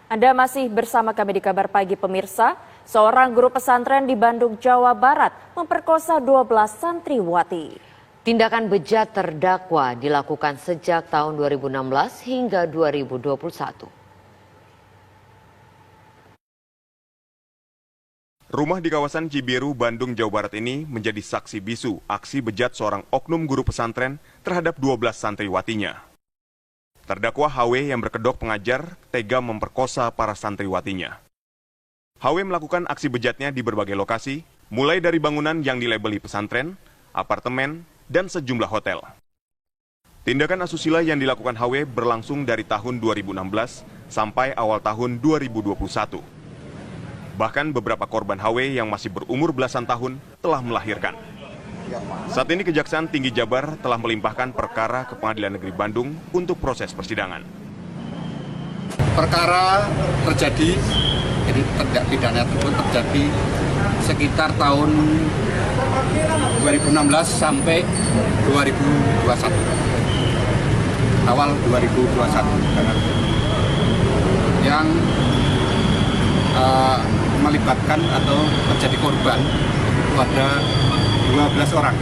Anda masih bersama kami di Kabar Pagi pemirsa. Seorang guru pesantren di Bandung, Jawa Barat memperkosa 12 santriwati. Tindakan bejat terdakwa dilakukan sejak tahun 2016 hingga 2021. Rumah di kawasan Cibiru, Bandung, Jawa Barat ini menjadi saksi bisu aksi bejat seorang oknum guru pesantren terhadap 12 santriwatinya. Terdakwa HW yang berkedok pengajar tega memperkosa para santriwatinya. HW melakukan aksi bejatnya di berbagai lokasi, mulai dari bangunan yang dilabeli pesantren, apartemen, dan sejumlah hotel. Tindakan asusila yang dilakukan HW berlangsung dari tahun 2016 sampai awal tahun 2021. Bahkan beberapa korban HW yang masih berumur belasan tahun telah melahirkan. Saat ini Kejaksaan Tinggi Jabar telah melimpahkan perkara ke Pengadilan Negeri Bandung untuk proses persidangan. Perkara terjadi, jadi tindak pidana tersebut terjadi sekitar tahun 2016 sampai 2021. Awal 2021. Yang melibatkan atau terjadi korban pada 12 orang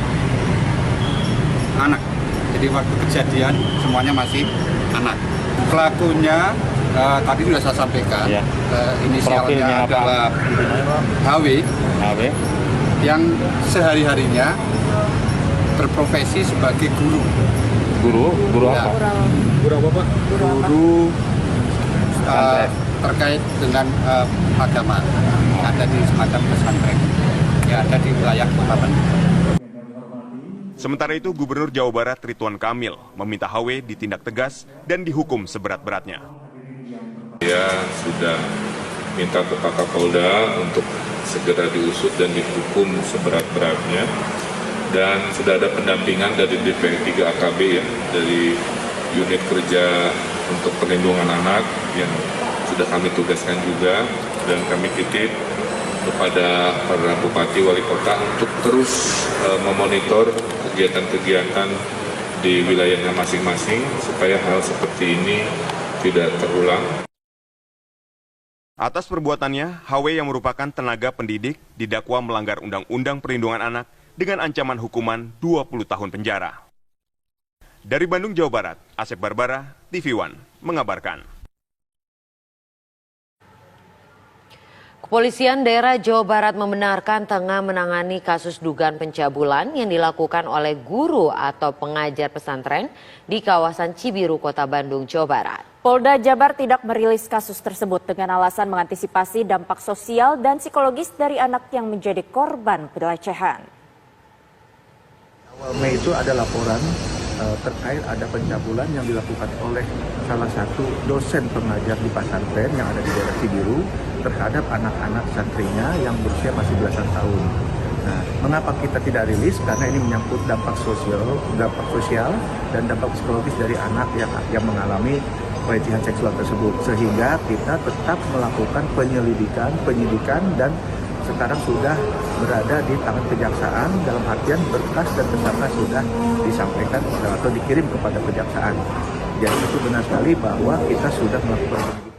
anak. Jadi waktu kejadian semuanya masih anak. Pelakunya tadi sudah saya sampaikan, inisialnya adalah HW yang sehari-harinya berprofesi sebagai guru. Guru apa? Guru apa, Pak? Guru terkait dengan agama ada di semacam pesantren yang ada di wilayah Kota Bandung. Sementara itu, Gubernur Jawa Barat Ridwan Kamil meminta HW ditindak tegas dan dihukum seberat-beratnya. Dia sudah minta ke Pak Kapolda untuk segera diusut dan dihukum seberat-beratnya. Dan sudah ada pendampingan dari DP3 AKB ya, dari unit kerja untuk perlindungan anak yang sudah kami tugaskan juga, dan kami titip kepada para bupati wali kota untuk terus memonitor kegiatan-kegiatan di wilayahnya masing-masing supaya hal seperti ini tidak terulang. Atas perbuatannya, HW yang merupakan tenaga pendidik didakwa melanggar Undang-Undang Perlindungan Anak dengan ancaman hukuman 20 tahun penjara. Dari Bandung, Jawa Barat, Asep Barbara, TV One, mengabarkan. Kepolisian daerah Jawa Barat membenarkan tengah menangani kasus dugaan pencabulan yang dilakukan oleh guru atau pengajar pesantren di kawasan Cibiru, Kota Bandung, Jawa Barat. Polda Jabar tidak merilis kasus tersebut dengan alasan mengantisipasi dampak sosial dan psikologis dari anak yang menjadi korban pelecehan. Awal Mei itu ada laporan terkait ada pencabulan yang dilakukan oleh salah satu dosen pengajar di pesantren yang ada di daerah Cibiru terhadap anak-anak santrinya yang berusia masih belasan tahun. Nah, mengapa kita tidak rilis? Karena ini menyangkut dampak sosial dan dampak psikologis dari anak yang mengalami pelecehan seksual tersebut, sehingga kita tetap melakukan penyidikan dan sekarang sudah berada di tangan kejaksaan, dalam artian berkas dan tersangka sudah disampaikan atau dikirim kepada kejaksaan. Jadi itu benar sekali bahwa kita sudah melakukan penyidikan.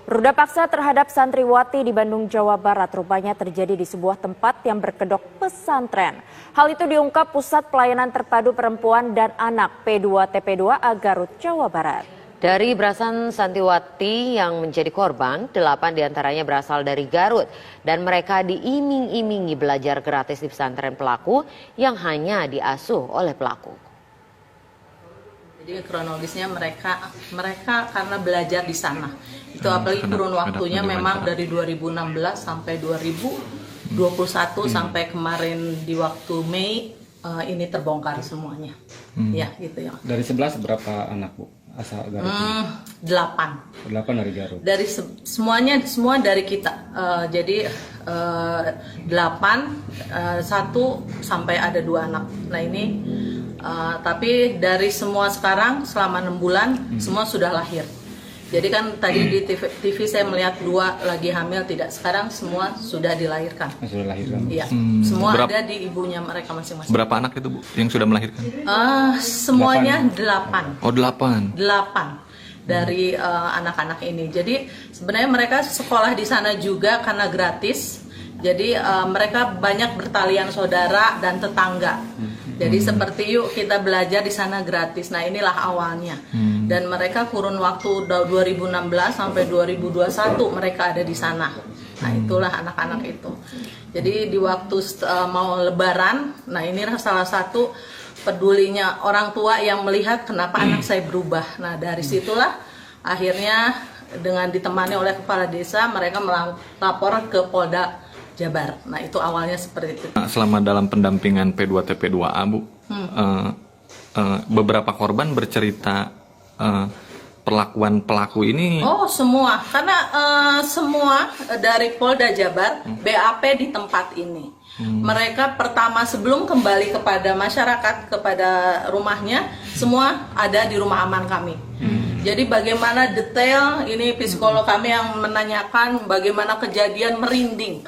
Ruda paksa terhadap santriwati di Bandung, Jawa Barat rupanya terjadi di sebuah tempat yang berkedok pesantren. Hal itu diungkap Pusat Pelayanan Terpadu Perempuan dan Anak P2TP2A Garut, Jawa Barat. Dari belasan santriwati yang menjadi korban, 8 diantaranya berasal dari Garut dan mereka diiming-imingi belajar gratis di pesantren pelaku yang hanya diasuh oleh pelaku. Jadi kronologisnya mereka karena belajar di sana. Itu apalagi kurun waktunya memang dari 2016 sampai 2021 sampai kemarin di waktu Mei ini terbongkar semuanya. Ya gitu ya. Dari 11 berapa anak, Bu? Asal Garut? 8 dari Garut. Dari semua dari kita. Jadi 8, 1 sampai ada 2 anak. Nah ini tapi dari semua sekarang selama 6 bulan semua sudah lahir. Jadi kan tadi di TV saya melihat 2 lagi hamil, tidak. Sekarang semua sudah dilahirkan. Sudah lahirkan. Iya, semua ada di ibunya mereka masing-masing. Berapa anak itu, Bu, yang sudah melahirkan? Semuanya 8. Oh, 8. 8. dari anak-anak ini. Jadi sebenarnya mereka sekolah di sana juga karena gratis. Jadi mereka banyak bertalian saudara dan tetangga. Jadi seperti yuk kita belajar di sana gratis. Nah inilah awalnya. Dan mereka kurun waktu 2016 sampai 2021 mereka ada di sana. Nah itulah anak-anak itu. Jadi di waktu mau lebaran, nah ini salah satu pedulinya orang tua yang melihat kenapa anak saya berubah. Nah dari situlah akhirnya dengan ditemani oleh kepala desa mereka melapor ke Polda Jabar. Nah itu awalnya seperti itu. Selama dalam pendampingan P2TP2A Bu, beberapa korban bercerita perlakuan pelaku ini. Oh semua, karena semua dari Polda Jabar BAP di tempat ini. Mereka pertama sebelum kembali kepada masyarakat, kepada rumahnya, semua ada di rumah aman kami. Jadi bagaimana detail, ini psikolog kami yang menanyakan bagaimana kejadian merinding.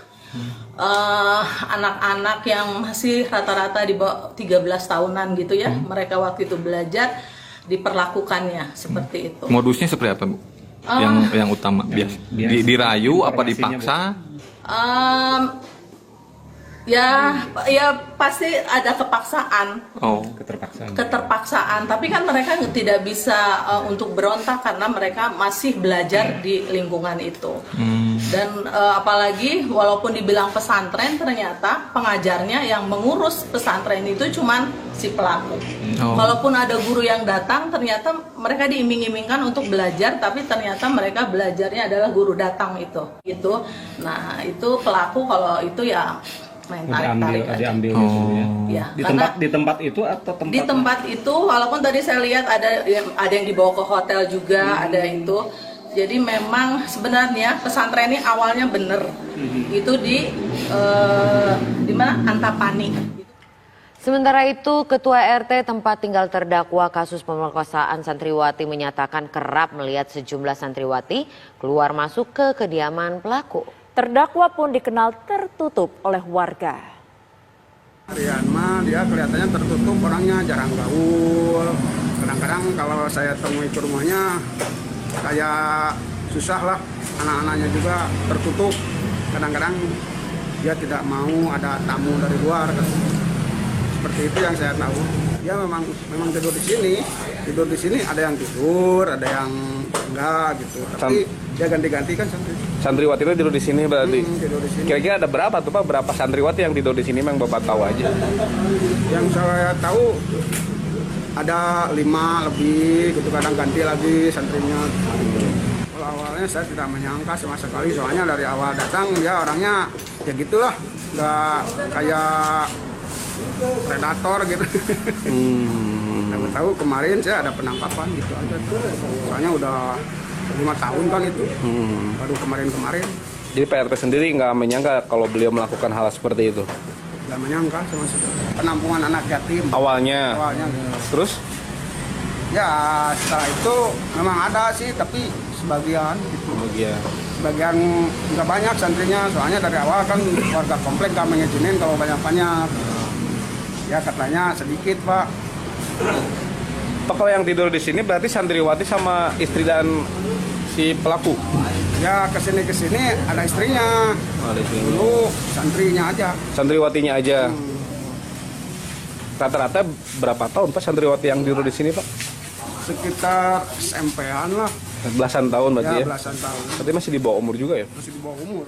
Anak-anak yang masih rata-rata di bawah 13 tahunan gitu ya, mereka waktu itu belajar diperlakukannya seperti itu. Modusnya seperti apa Bu? Yang utama dirayu apa dipaksa? Ya pasti ada kepaksaan. Oh, keterpaksaan. Tapi kan mereka tidak bisa untuk berontak karena mereka masih belajar di lingkungan itu. Dan apalagi walaupun dibilang pesantren, ternyata pengajarnya yang mengurus pesantren itu cuman si pelaku. Walaupun ada guru yang datang, ternyata mereka diiming-imingkan untuk belajar, tapi ternyata mereka belajarnya adalah guru datang itu. Nah itu pelaku kalau itu ya main tarik-tarik aja. Ya, di tempat itu atau tempat? Di tempat itu, walaupun tadi saya lihat ada yang dibawa ke hotel juga, ada itu. Jadi memang sebenarnya pesantren ini awalnya bener. Itu di mana? Antapani. Sementara itu, Ketua RT tempat tinggal terdakwa kasus pemerkosaan santriwati menyatakan kerap melihat sejumlah santriwati keluar masuk ke kediaman pelaku. Terdakwa pun dikenal tertutup oleh warga. Rian mah dia kelihatannya tertutup, orangnya jarang gaul. Kadang-kadang kalau saya temui ke rumahnya kayak susah lah, anak-anaknya juga tertutup. Kadang-kadang dia tidak mau ada tamu dari luar. Seperti itu yang saya tahu. Dia memang tidur di sini. Tidur di sini ada yang tidur, ada yang enggak gitu. Tapi dia ganti-ganti kan santriwati itu tidur di sini berarti. Tidur di sini. Kira-kira ada berapa tuh Pak? Berapa santriwati yang tidur di sini memang Bapak tahu aja? Yang saya tahu ada 5 lebih, gitu kadang ganti lagi santrinya. Kalau awalnya saya tidak menyangka sama sekali, soalnya dari awal datang dia orangnya ya gitulah, nggak kayak predator gitu. Tahu kemarin saya ada penangkapan gitu aja tuh. Soalnya udah 5 tahun kan itu, baru kemarin-kemarin. Jadi Pak RT sendiri nggak menyangka kalau beliau melakukan hal seperti itu? Nggak menyangka sama sekali. Penampungan anak yatim. Awalnya. Terus? Ya setelah itu memang ada sih, tapi sebagian gitu. Sebagian nggak banyak santrinya, soalnya dari awal kan warga komplek nggak mengizinin kalau banyak-banyak. Ya katanya sedikit Pak. Pak, kalau yang tidur di sini berarti santriwati sama istri dan si pelaku? Ya kesini ada istrinya. Dulu santrinya aja. Santriwatinya aja. Rata-rata berapa tahun Pak santriwati yang tidur di sini Pak? Sekitar SMP-an lah. Belasan tahun berarti ya? Belasan tahun. Berarti masih di bawah umur juga ya? Masih di bawah umur.